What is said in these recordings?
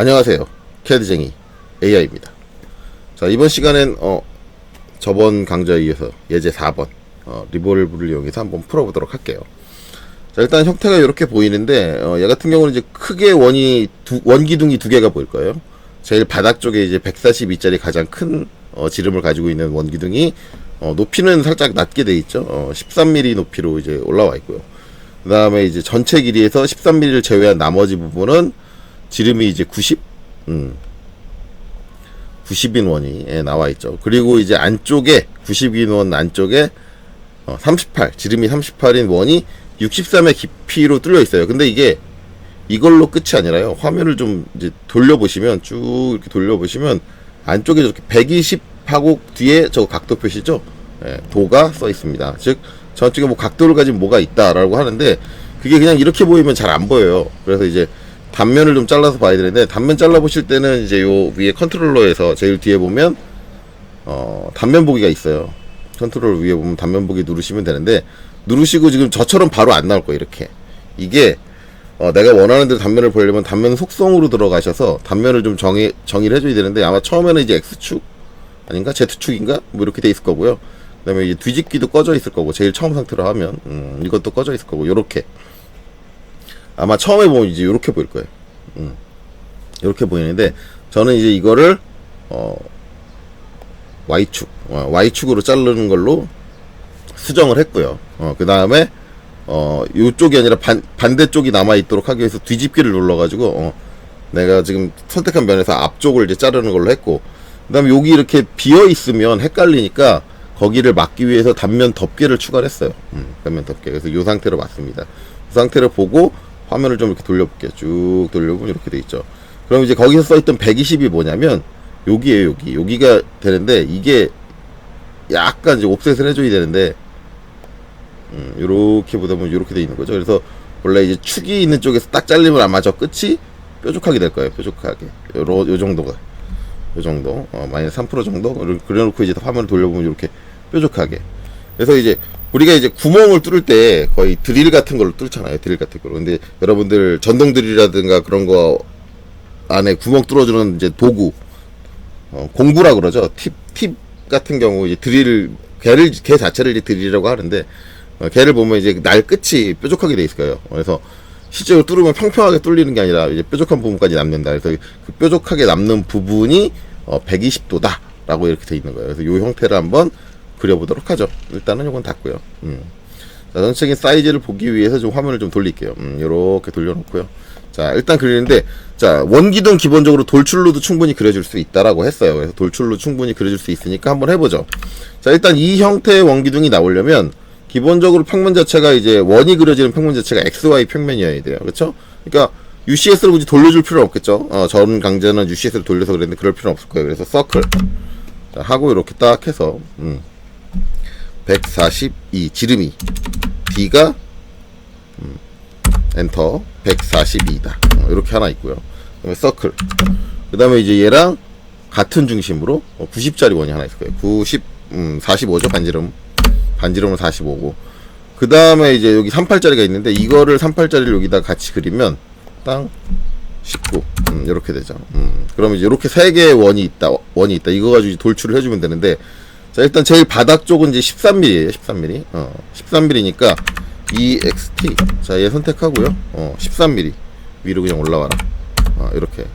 안녕하세요. 캐드쟁이 AI입니다. 자, 이번 시간엔 저번 강좌에 이어서 예제 4번 리볼브를 이용해서 한번 풀어보도록 할게요. 자, 일단 형태가 이렇게 보이는데 얘 같은 경우는 이제 크게 원기둥이 두 개가 보일 거예요. 제일 바닥 쪽에 이제 142짜리 가장 큰 지름을 가지고 있는 원기둥이 높이는 살짝 낮게 돼 있죠. 13mm 높이로 이제 올라와 있고요. 그 다음에 이제 전체 길이에서 13mm를 제외한 나머지 부분은 지름이 이제 90인 원이 나와 있죠. 그리고 이제 안쪽에 90인 원 안쪽에 38 지름이 38인 원이 63의 깊이로 뚫려 있어요. 근데 이게 이걸로 끝이 아니라요. 화면을 좀 이제 돌려보시면 쭉 이렇게 돌려보시면 안쪽에 저렇게 120하고 뒤에 저 각도 표시죠. 도가 써 있습니다. 즉 저쪽에 뭐 각도를 가진 뭐가 있다라고 하는데 그게 그냥 이렇게 보이면 잘 안 보여요. 그래서 이제 단면을 좀 잘라서 봐야 되는데 단면 잘라 보실 때는 이제 요 위에 컨트롤러에서 제일 뒤에 보면 단면 보기가 있어요. 컨트롤 위에 보면 단면 보기 누르시면 되는데 누르시고 지금 저처럼 바로 안 나올 거예요. 이렇게 이게 내가 원하는 대로 단면을 보려면 단면 속성으로 들어가셔서 단면을 좀 정의를 해줘야 되는데 아마 처음에는 이제 X축 아닌가 Z축인가 뭐 이렇게 돼 있을 거고요. 그 다음에 이제 뒤집기도 꺼져 있을 거고 제일 처음 상태로 하면 이것도 꺼져 있을 거고 요렇게 아마 처음에 보면 이제 요렇게 보일 거예요. 요렇게 보이는데 저는 이제 이거를 Y축으로 자르는 걸로 수정을 했고요. 그 다음에 요쪽이 아니라 반대쪽이 남아있도록 하기 위해서 뒤집기를 눌러가지고 내가 지금 선택한 면에서 앞쪽을 이제 자르는 걸로 했고 그 다음에 여기 이렇게 비어있으면 헷갈리니까 거기를 막기 위해서 단면 덮개를 추가를 했어요. 단면 덮개. 그래서 요 상태로 맞습니다. 그 상태를 보고 화면을 좀 이렇게 돌려볼게요. 쭉 돌려보면 이렇게 돼 있죠. 그럼 이제 거기서 써있던 120이 뭐냐면 여기에요. 여기가 되는데 이게 약간 이제 옵셋을 해줘야 되는데 요렇게 보다 보면 요렇게 돼 있는 거죠. 그래서 원래 이제 축이 있는 쪽에서 딱 잘리면 아마 저 끝이 뾰족하게 될 거예요. 뾰족하게 요 정도가 요 정도 마이너스 3% 정도 그래놓고 이제 화면을 돌려보면 이렇게 뾰족하게. 그래서 이제 우리가 이제 구멍을 뚫을 때 거의 드릴 같은 걸로 뚫잖아요. 드릴 같은 걸로. 근데 여러분들 전동 드릴이라든가 그런 거 안에 구멍 뚫어주는 이제 도구 공구라 그러죠. 팁 같은 경우 이제 드릴 걔 자체를 이제 드릴이라고 하는데 걔를 보면 이제 날 끝이 뾰족하게 돼 있을 거예요. 그래서 실제로 뚫으면 평평하게 뚫리는 게 아니라 이제 뾰족한 부분까지 남는다. 그래서 그 뾰족하게 남는 부분이 120도다 라고 이렇게 돼 있는 거예요. 그래서 요 형태를 한번 그려보도록 하죠. 일단은 요건 닫고요. 자, 전체적인 사이즈를 보기 위해서 좀 화면을 좀 돌릴게요. 요렇게 돌려놓고요. 자, 일단 그리는데, 자, 원기둥 기본적으로 돌출로도 충분히 그려줄 수 있다라고 했어요. 그래서 돌출로 충분히 그려줄 수 있으니까 한번 해보죠. 자, 일단 이 형태의 원기둥이 나오려면, 기본적으로 평면 자체가 이제 원이 그려지는 평면 자체가 XY 평면이어야 돼요. 그렇죠? 그러니까 UCS를 굳이 돌려줄 필요는 없겠죠. 전 강좌는 UCS를 돌려서 그랬는데 그럴 필요는 없을 거예요. 그래서 서클. 자, 하고 이렇게 딱 해서, 142 지름이 D가 엔터 142다. 이렇게 하나 있고요. 그다음에 서클. 그다음에 이제 얘랑 같은 중심으로 90짜리 원이 하나 있을 거예요. 45죠. 반지름은 45고. 그다음에 이제 여기 38짜리가 있는데 이거를 38짜리를 여기다 같이 그리면 땅 19. 이렇게 되죠. 그러면 이제 이렇게 세 개의 원이 있다. 이거 가지고 돌출을 해주면 되는데 자, 일단 제일 바닥 쪽은 이제 13mm예요. 13mm. 13mm니까 EXT. 자, 얘 선택하고요. 13mm. 위로 그냥 올라와라. 이렇게.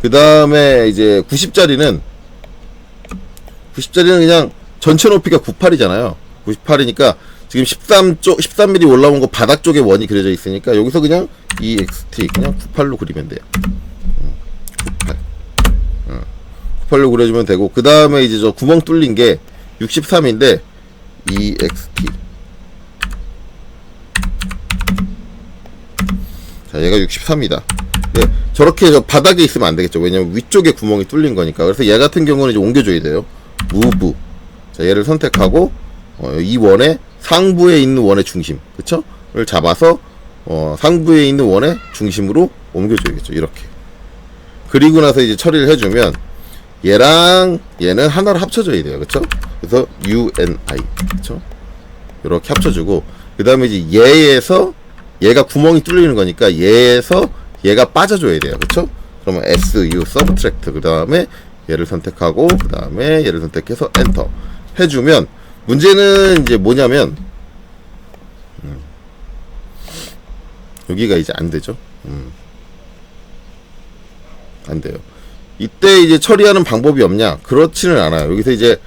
그 다음에 이제 90짜리는 그냥 전체 높이가 98이잖아요. 98이니까 지금 13mm 올라온 거 바닥 쪽에 원이 그려져 있으니까 여기서 그냥 EXT 그냥 98로 그리면 돼요. 98로 그려주면 되고 그 다음에 이제 저 구멍 뚫린 게 63인데 EXT. 자, 얘가 63이다. 네, 저렇게 저 바닥에 있으면 안 되겠죠. 왜냐면 위쪽에 구멍이 뚫린 거니까. 그래서 얘 같은 경우는 이제 옮겨줘야 돼요. 무브. 자, 얘를 선택하고 이 원의 상부에 있는 원의 중심, 그쵸? 를 잡아서 상부에 있는 원의 중심으로 옮겨줘야겠죠. 이렇게. 그리고 나서 이제 처리를 해주면 얘랑 얘는 하나로 합쳐져야 돼요. 그쵸? 그래서 UNI. 그쵸? 이렇게 합쳐주고 그 다음에 이제 얘가 구멍이 뚫리는 거니까 얘에서 얘가 빠져줘야 돼요. 그쵸? 그러면 SU 서브트랙트 그 다음에 얘를 선택하고 그 다음에 얘를 선택해서 엔터 해주면 문제는 이제 뭐냐면 여기가 이제 안 되죠. 안 돼요. 이때 이제 처리하는 방법이 없냐? 그렇지는 않아요. 여기서 이제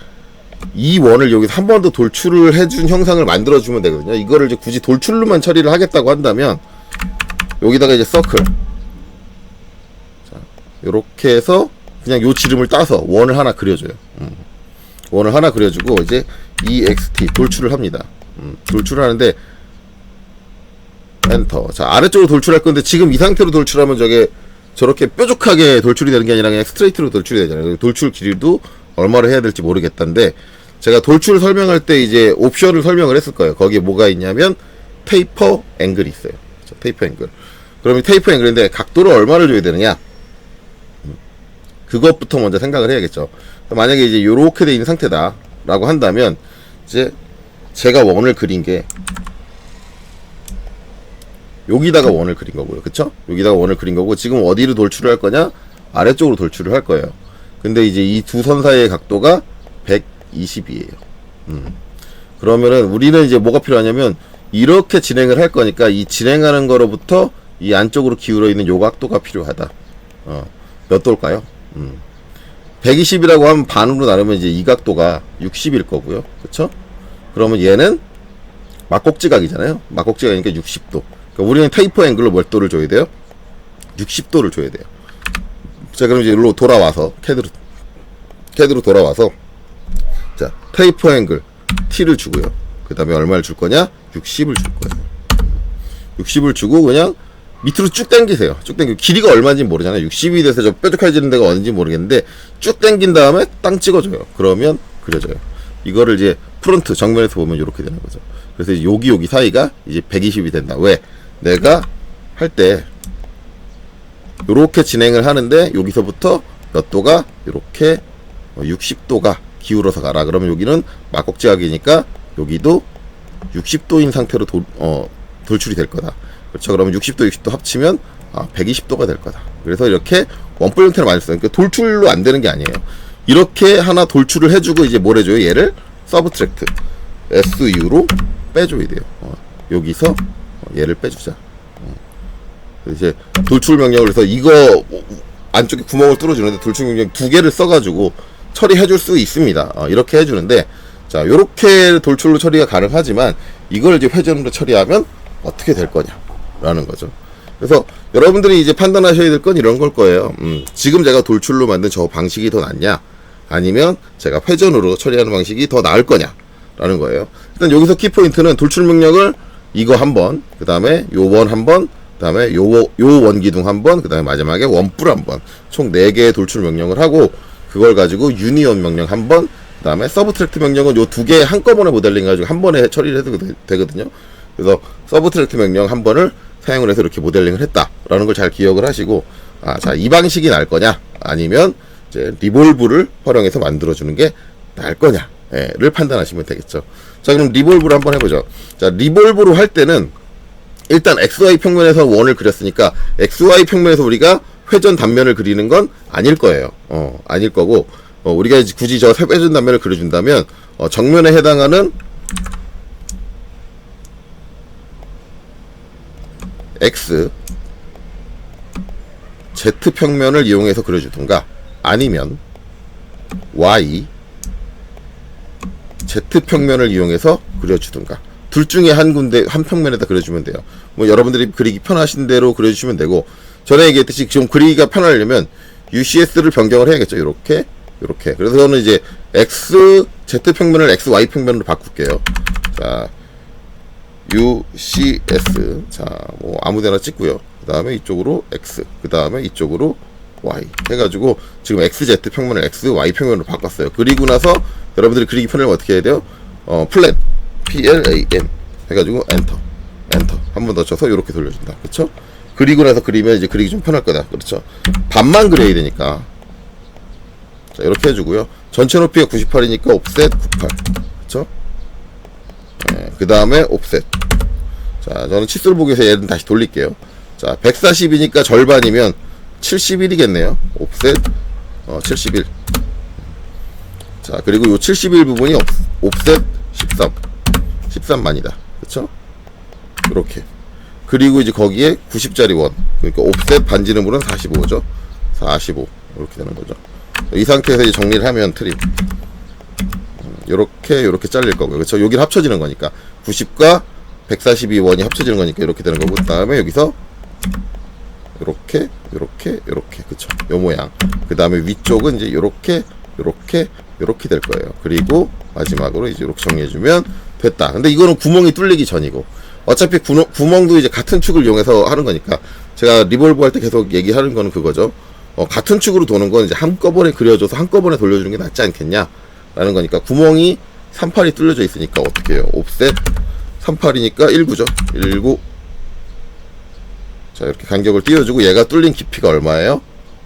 이 원을 여기서 한 번 더 돌출을 해준 형상을 만들어주면 되거든요. 이거를 이제 굳이 돌출로만 처리를 하겠다고 한다면 여기다가 이제 서클, 자, 요렇게 해서 그냥 요 지름을 따서 원을 하나 그려줘요. 원을 하나 그려주고 이제 EXT 돌출을 합니다. 돌출을 하는데 엔터. 자, 아래쪽으로 돌출할 건데 지금 이 상태로 돌출하면 저렇게 뾰족하게 돌출이 되는 게 아니라 그냥 스트레이트로 돌출이 되잖아요. 돌출 길이도 얼마를 해야 될지 모르겠다는데 제가 돌출 설명할 때 이제 옵션을 설명을 했을 거예요. 거기에 뭐가 있냐면 테이퍼 앵글이 있어요. 그렇죠? 테이퍼 앵글. 그러면 테이퍼 앵글인데 각도를 얼마를 줘야 되느냐? 그것부터 먼저 생각을 해야겠죠. 만약에 이제 요렇게 돼 있는 상태다라고 한다면 이제 제가 원을 그린 게 여기다가 원을 그린 거고요. 그쵸? 여기다가 원을 그린 거고 지금 어디로 돌출을 할 거냐? 아래쪽으로 돌출을 할 거예요. 근데 이제 이 두 선 사이의 각도가 120이에요. 그러면은 우리는 이제 뭐가 필요하냐면 이렇게 진행을 할 거니까 이 진행하는 거로부터 이 안쪽으로 기울어 있는 요 각도가 필요하다. 몇 도일까요? 120이라고 하면 반으로 나누면 이제 이 각도가 60일 거고요. 그쵸? 그러면 얘는 막곡지각이잖아요. 막곡지각이니까 60도. 그러니까 우리는 테이퍼 앵글로 몇 도를 줘야 돼요? 60도를 줘야 돼요. 자, 그럼 이제 일로 돌아와서 캐드로 돌아와서 자, 테이퍼 앵글 T를 주고요. 그 다음에 얼마를 줄 거냐? 60을 줄 거예요. 60을 주고 그냥 밑으로 쭉 당기세요. 쭉 당기고 길이가 얼마인지 모르잖아요. 60이 돼서 저 뾰족해지는 데가 어딘지 모르겠는데 쭉 당긴 다음에 땅 찍어줘요. 그러면 그려져요. 이거를 이제 프론트 정면에서 보면 이렇게 되는 거죠. 그래서 이제 여기 사이가 이제 120이 된다. 왜? 내가 할 때 요렇게 진행을 하는데 여기서부터 몇 도가 요렇게 60도가 기울어서 가라. 그러면 여기는 막곡지각이니까 여기도 60도인 상태로 돌출이 될 거다. 그렇죠. 그러면 60도 60도 합치면 120도가 될 거다. 그래서 이렇게 원뿔 형태로 만들었어요. 그러니까 돌출로 안 되는 게 아니에요. 이렇게 하나 돌출을 해주고 이제 뭘 해줘요? 얘를 서브트랙트 SU로 빼줘야 돼요. 여기서 얘를 빼주자. 이제 돌출 명령을 해서 이거 안쪽에 구멍을 뚫어주는데 돌출 명령 2개를 써가지고 처리해줄 수 있습니다. 이렇게 해주는데 자, 요렇게 돌출로 처리가 가능하지만 이걸 이제 회전으로 처리하면 어떻게 될 거냐라는 거죠. 그래서 여러분들이 이제 판단하셔야 될 건 이런 걸 거예요. 지금 제가 돌출로 만든 저 방식이 더 낫냐? 아니면 제가 회전으로 처리하는 방식이 더 나을 거냐라는 거예요. 일단 여기서 키포인트는 돌출 명령을 이거 한 번, 그 다음에 요 원 한 번, 그 다음에 요 원기둥 한 번, 그 다음에 마지막에 원뿔 한 번, 총 4개의 돌출 명령을 하고 그걸 가지고 유니온 명령 한 번, 그 다음에 서브트랙트 명령은 요 2개 한꺼번에 모델링 가지고 한 번에 처리를 해도 되거든요. 그래서 서브트랙트 명령 한 번을 사용을 해서 이렇게 모델링을 했다라는 걸 잘 기억을 하시고, 자, 이 방식이 나을 거냐, 아니면 이제 리볼브를 활용해서 만들어주는 게 나을 거냐를 판단하시면 되겠죠. 자, 그럼 리볼브를 한번 해보죠. 자, 리볼브로 할 때는 일단 XY 평면에서 원을 그렸으니까 XY 평면에서 우리가 회전 단면을 그리는 건 아닐 거예요. 아닐 거고, 우리가 이제 굳이 저 회전 단면을 그려준다면 정면에 해당하는 X, Z 평면을 이용해서 그려주든가 아니면 Y, Z 평면을 이용해서 그려주든가 둘 중에 한 평면에다 그려주면 돼요. 뭐 여러분들이 그리기 편하신 대로 그려주시면 되고, 전에 얘기했듯이 좀 그리기가 편하려면 UCS를 변경을 해야겠죠. 이렇게. 그래서 저는 이제 X, Z 평면을 X, Y 평면으로 바꿀게요. 자, UCS. 자, 뭐 아무데나 찍고요. 그 다음에 이쪽으로 X, 그 다음에 이쪽으로 Y 해가지고 지금 XZ 평면을 X, Y 평면으로 바꿨어요. 그리고 나서 여러분들이 그리기 편하려면 어떻게 해야 돼요? 플랜, PLAN 해가지고 엔터 한 번 더 쳐서 이렇게 돌려준다. 그렇죠? 그리고 나서 그리면 이제 그리기 좀 편할 거다. 그렇죠? 반만 그려야 되니까. 자, 이렇게 해주고요. 전체 높이가 98이니까 옵셋 98. 그렇죠? 네, 그 다음에 옵셋. 자, 저는 칫솔 보기 위해서 얘는 다시 돌릴게요. 자, 140이니까 절반이면 71이겠네요. 옵셋 71. 자, 그리고 요 71 부분이 옵셋 13만이다. 그쵸? 이렇게. 그리고 이제 거기에 90짜리 원. 그러니까 옵셋 반지름으로는 45죠. 45. 이렇게 되는 거죠. 이 상태에서 이제 정리를 하면 트림. 요렇게 잘릴 거고요. 그쵸? 여기를 합쳐지는 거니까. 90과 142원이 합쳐지는 거니까 이렇게 되는 거고. 그 다음에 여기서 요렇게. 그쵸? 요 모양. 그 다음에 위쪽은 이제 요렇게 될 거예요. 그리고 마지막으로 이제 이렇게 정리해주면 됐다. 근데 이거는 구멍이 뚫리기 전이고, 어차피 구멍도 이제 같은 축을 이용해서 하는 거니까, 제가 리볼브 할 때 계속 얘기하는 거는 그거죠. 같은 축으로 도는 건 이제 한꺼번에 그려줘서 한꺼번에 돌려주는 게 낫지 않겠냐 라는 거니까, 구멍이 38이 뚫려져 있으니까 어떻게 해요? 옵셋 38이니까 19죠. 19. 자, 이렇게 간격을 띄워주고, 얘가 뚫린 깊이가 얼마예요?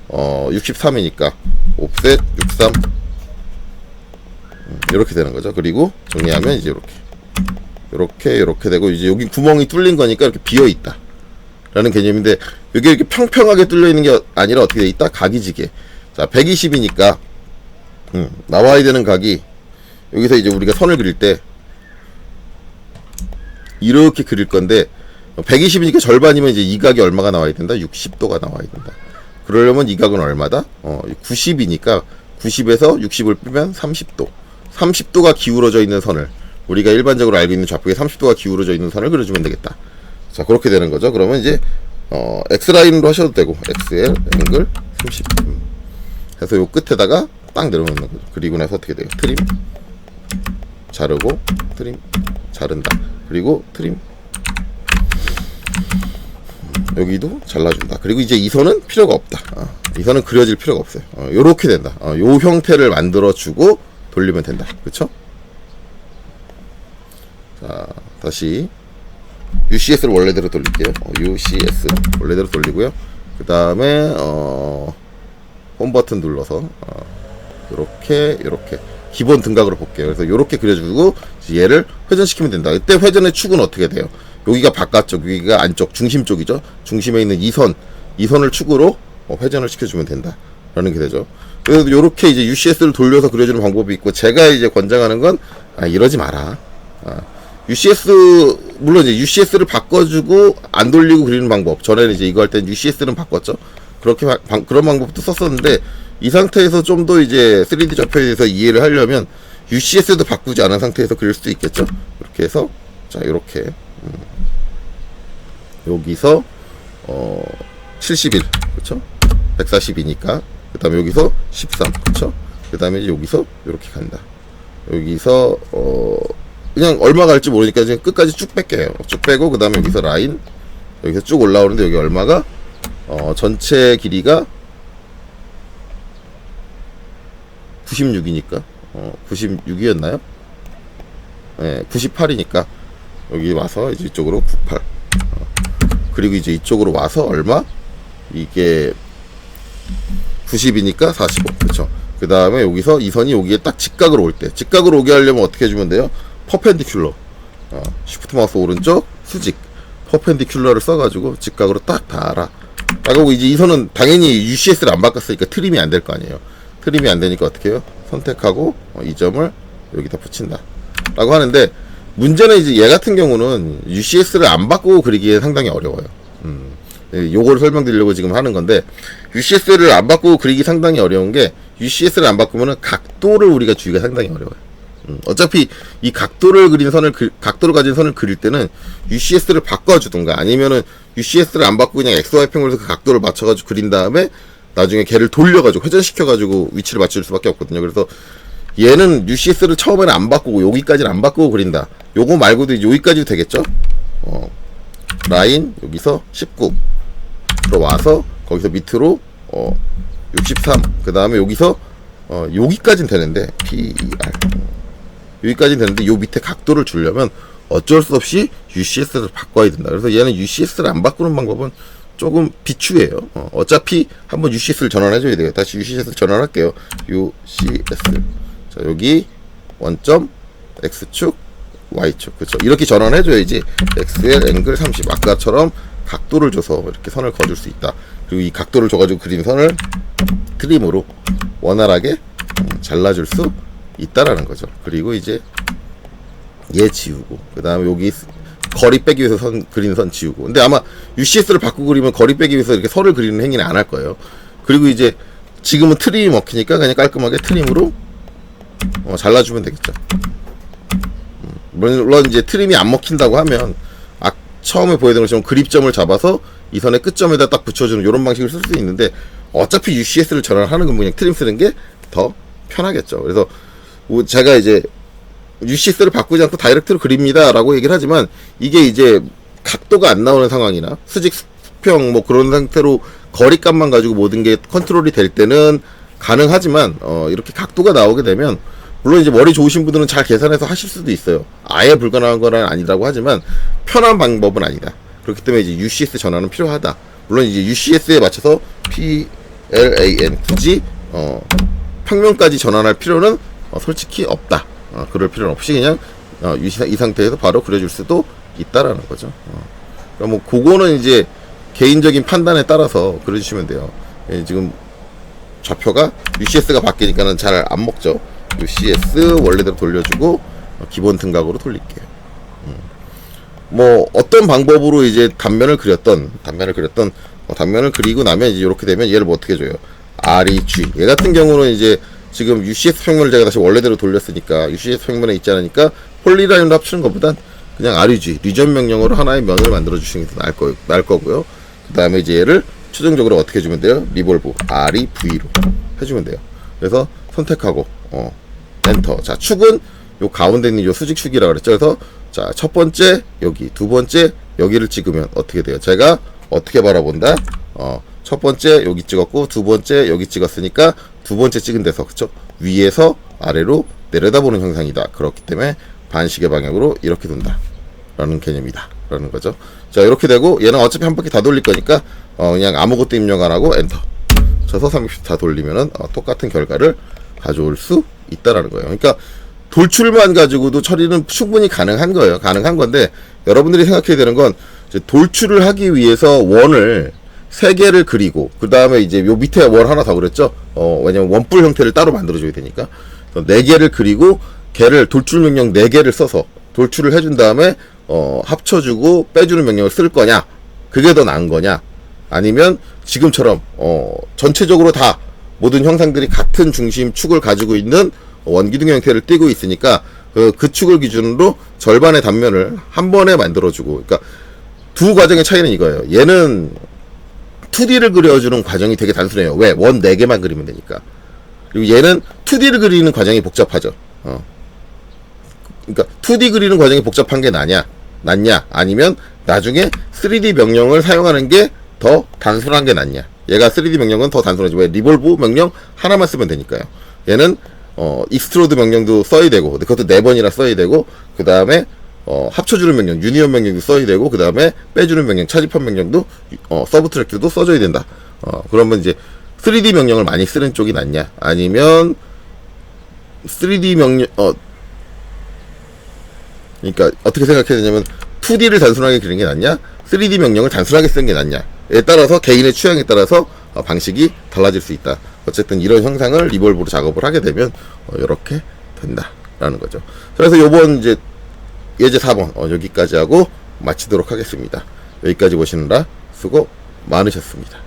63이니까 옵셋 63. 이렇게 되는 거죠. 그리고 정리하면 이제 이렇게 되고, 이제 여기 구멍이 뚫린 거니까 이렇게 비어 있다 라는 개념인데, 여기 이렇게 평평하게 뚫려 있는 게 아니라 어떻게 돼 있다? 각이 지게. 자, 120이니까 나와야 되는 각이, 여기서 이제 우리가 선을 그릴 때 이렇게 그릴 건데, 120이니까 절반이면 이제 이 각이 얼마가 나와야 된다? 60도가 나와야 된다. 그러려면 이 각은 얼마다? 90이니까 90에서 60을 빼면 30도. 30도가 기울어져 있는 선을, 우리가 일반적으로 알고 있는 좌표에 30도가 기울어져 있는 선을 그려주면 되겠다. 자, 그렇게 되는 거죠. 그러면 이제 X라인으로 하셔도 되고, XL 앵글 30 해서 요 끝에다가 딱 내려놓는 거죠. 그리고 나서 어떻게 돼요? 트림 자르고, 트림 자른다. 그리고 트림, 여기도 잘라준다. 그리고 이제 이 선은 필요가 없다. 이 선은 그려질 필요가 없어요. 요렇게 된다. 요 형태를 만들어주고 돌리면 된다. 그쵸? 자, 다시 UCS를 원래대로 돌릴게요. UCS 원래대로 돌리고요. 그 다음에 홈 버튼 눌러서 요렇게 기본 등각으로 볼게요. 그래서 요렇게 그려주고 얘를 회전시키면 된다. 이때 회전의 축은 어떻게 돼요? 여기가 바깥쪽, 여기가 안쪽, 중심 쪽이죠. 중심에 있는 이 선을 축으로 회전을 시켜주면 된다 라는 게 되죠. 그래서 요렇게 이제 UCS를 돌려서 그려주는 방법이 있고, 제가 이제 권장하는 건 이러지 마라. UCS, 물론 이제 UCS를 바꿔주고 안 돌리고 그리는 방법, 전에는 이제 이거 할 땐 UCS는 바꿨죠. 그렇게 그런 방법도 썼었는데, 이 상태에서 좀 더 이제 3D 좌표에 대해서 이해를 하려면 UCS도 바꾸지 않은 상태에서 그릴 수도 있겠죠. 이렇게 해서, 자, 이렇게 여기서 71, 그렇죠? 142니까 그 다음에 여기서 13, 그렇죠? 그 다음에 이제 여기서 이렇게 간다. 여기서 그냥 얼마 갈지 모르니까 지금 끝까지 쭉 뺄게요. 쭉 빼고, 그 다음에 여기서 라인, 여기서 쭉 올라오는데, 여기 얼마가 전체 길이가 96이니까 96이었나요? 네, 98이니까 여기 와서 이제 이쪽으로 98. 그리고 이제 이쪽으로 와서 얼마? 이게 90이니까 45. 그쵸? 그 다음에 여기서 이 선이 여기에 딱 직각으로 올 때, 직각으로 오게 하려면 어떻게 해주면 돼요? 퍼펜디큘러. 시프트 마우스 오른쪽 수직 퍼펜디큘러를 써가지고 직각으로 딱 닿아라. 하고, 이제 이 선은 당연히 UCS를 안 바꿨으니까 트림이 안 될 거 아니에요. 트림이 안 되니까 어떻게 해요? 선택하고 이 점을 여기다 붙인다 라고 하는데, 문제는 이제 얘 같은 경우는 UCS를 안 바꾸고 그리기에 상당히 어려워요. 요거를 설명드리려고 지금 하는 건데, UCS를 안 바꾸고 그리기 상당히 어려운 게, UCS를 안 바꾸면은 각도를 우리가 주기가 상당히 어려워요. 어차피 이 각도를 가진 선을 그릴 때는 UCS를 바꿔주든가, 아니면은 UCS를 안 바꾸고 그냥 XY평으로 해서 그 각도를 맞춰가지고 그린 다음에 나중에 걔를 돌려가지고 회전시켜가지고 위치를 맞출 수밖에 없거든요. 그래서 얘는 UCS를 처음에는 안 바꾸고 여기까지는 안 바꾸고 그린다. 요거 말고도 이제 여기까지도 되겠죠. 라인 여기서 19 들어와서 거기서 밑으로 63, 그 다음에 여기서 여기까지는 되는데 PER 여기까지는 되는데, 요 밑에 각도를 주려면 어쩔 수 없이 UCS를 바꿔야 된다. 그래서 얘는 UCS를 안 바꾸는 방법은 조금 비추해요. 어차피 한번 UCS를 전환해줘야 돼요. 다시 UCS를 전환할게요. UCS. 자, 여기 원점 X축 Y축. 그쵸. 이렇게 전환해줘야지 XL 앵글 30. 아까처럼 각도를 줘서 이렇게 선을 그어줄 수 있다. 그리고 이 각도를 줘가지고 그린 선을 트림으로 원활하게 잘라줄 수 있다라는 거죠. 그리고 이제 얘 지우고, 그 다음에 여기 거리 빼기 위해서 그린 선 지우고. 근데 아마 UCS를 바꾸고 그리면 거리 빼기 위해서 이렇게 선을 그리는 행위는 안 할 거예요. 그리고 이제 지금은 트림이 먹히니까 그냥 깔끔하게 트림으로 잘라주면 되겠죠. 물론 이제 트림이 안 먹힌다고 하면 처음에 보여드린 것처럼 그립점을 잡아서 이 선의 끝점에다 딱 붙여주는 이런 방식을 쓸 수 있는데, 어차피 UCS를 전환하는 건 그냥 트림 쓰는 게 더 편하겠죠. 그래서 제가 이제 UCS를 바꾸지 않고 다이렉트로 그립니다 라고 얘기를 하지만, 이게 이제 각도가 안 나오는 상황이나 수직 수평 뭐 그런 상태로 거리값만 가지고 모든 게 컨트롤이 될 때는 가능하지만, 이렇게 각도가 나오게 되면, 물론 이제 머리 좋으신 분들은 잘 계산해서 하실 수도 있어요. 아예 불가능한 건 아니라고 하지만 편한 방법은 아니다. 그렇기 때문에 이제 UCS 전환은 필요하다. 물론 이제 UCS에 맞춰서 PLAN 굳이 평면까지 전환할 필요는 솔직히 없다. 그럴 필요는 없이 그냥 이 상태에서 바로 그려줄 수도 있다라는 거죠. 그러니까 뭐 그거는 이제 개인적인 판단에 따라서 그려주시면 돼요. 지금 좌표가 UCS가 바뀌니까는 잘 안 먹죠. UCS 원래대로 돌려주고 기본 등각으로 돌릴게요. 뭐 어떤 방법으로 이제 단면을 그리고 나면 이제 이렇게 되면 얘를 뭐 어떻게 줘요? REG. 얘 같은 경우는 이제 지금 UCS 평면을 제가 다시 원래대로 돌렸으니까 UCS 평면에 있지 않으니까 폴리라인으로 합치는 것보단 그냥 REG 리전 명령으로 하나의 면을 만들어 주시는 게 나을 거고요. 그 다음에 이제 얘를 최종적으로 어떻게 해주면 돼요? 리볼브 REV로 해주면 돼요. 그래서 선택하고 엔터. 자, 축은 요 가운데 있는 요 수직축이라고 그랬죠. 그래서 자, 첫 번째 여기, 두 번째 여기를 찍으면 어떻게 돼요? 제가 어떻게 바라본다? 첫 번째 여기 찍었고 두 번째 여기 찍었으니까 두 번째 찍은 데서, 그쵸? 위에서 아래로 내려다보는 형상이다. 그렇기 때문에 반시계 방향으로 이렇게 돈다 라는 개념이다 라는 거죠. 자, 이렇게 되고 얘는 어차피 한 바퀴 다 돌릴 거니까 그냥 아무것도 입력 안 하고 엔터 쳐서 360도 다 돌리면은 똑같은 결과를 가져올 수 있다라는 거예요. 그러니까 돌출만 가지고도 처리는 충분히 가능한 거예요. 가능한 건데, 여러분들이 생각해야 되는 건 이제 돌출을 하기 위해서 원을 3개를 그리고 그 다음에 이제 요 밑에 원 하나 더 그랬죠. 왜냐면 원뿔 형태를 따로 만들어줘야 되니까 4개를 그리고 걔를 돌출 명령 4개를 써서 돌출을 해준 다음에 합쳐주고 빼주는 명령을 쓸 거냐, 그게 더 나은 거냐, 아니면 지금처럼 전체적으로 다 모든 형상들이 같은 중심 축을 가지고 있는 원기둥 형태를 띄고 있으니까 그 축을 기준으로 절반의 단면을 한 번에 만들어주고. 그러니까 두 과정의 차이는 이거예요. 얘는 2D를 그려주는 과정이 되게 단순해요. 왜? 원 4개만 그리면 되니까. 그리고 얘는 2D를 그리는 과정이 복잡하죠. 그러니까 2D 그리는 과정이 복잡한 게 낫냐, 아니면 나중에 3D 명령을 사용하는 게 더 단순한 게 낫냐. 얘가 3D 명령은 더 단순하지. 왜? 리볼브 명령 하나만 쓰면 되니까요. 얘는 익스트로드 명령도 써야 되고, 그것도 4번이나 써야 되고, 그 다음에 합쳐주는 명령, 유니온 명령도 써야 되고, 그 다음에 빼주는 명령, 차집합 명령도 서브트랙트도 써줘야 된다. 그러면 이제 3D 명령을 많이 쓰는 쪽이 낫냐, 아니면 3D 명령 그러니까 어떻게 생각해야 되냐면 2D를 단순하게 그리는 게 낫냐, 3D 명령을 단순하게 쓰는 게 낫냐에 따라서 개인의 취향에 따라서 방식이 달라질 수 있다. 어쨌든 이런 형상을 리볼브로 작업을 하게 되면 이렇게 된다라는 거죠. 그래서 요번 이제 예제 4번 여기까지 하고 마치도록 하겠습니다. 여기까지 보시느라 수고 많으셨습니다.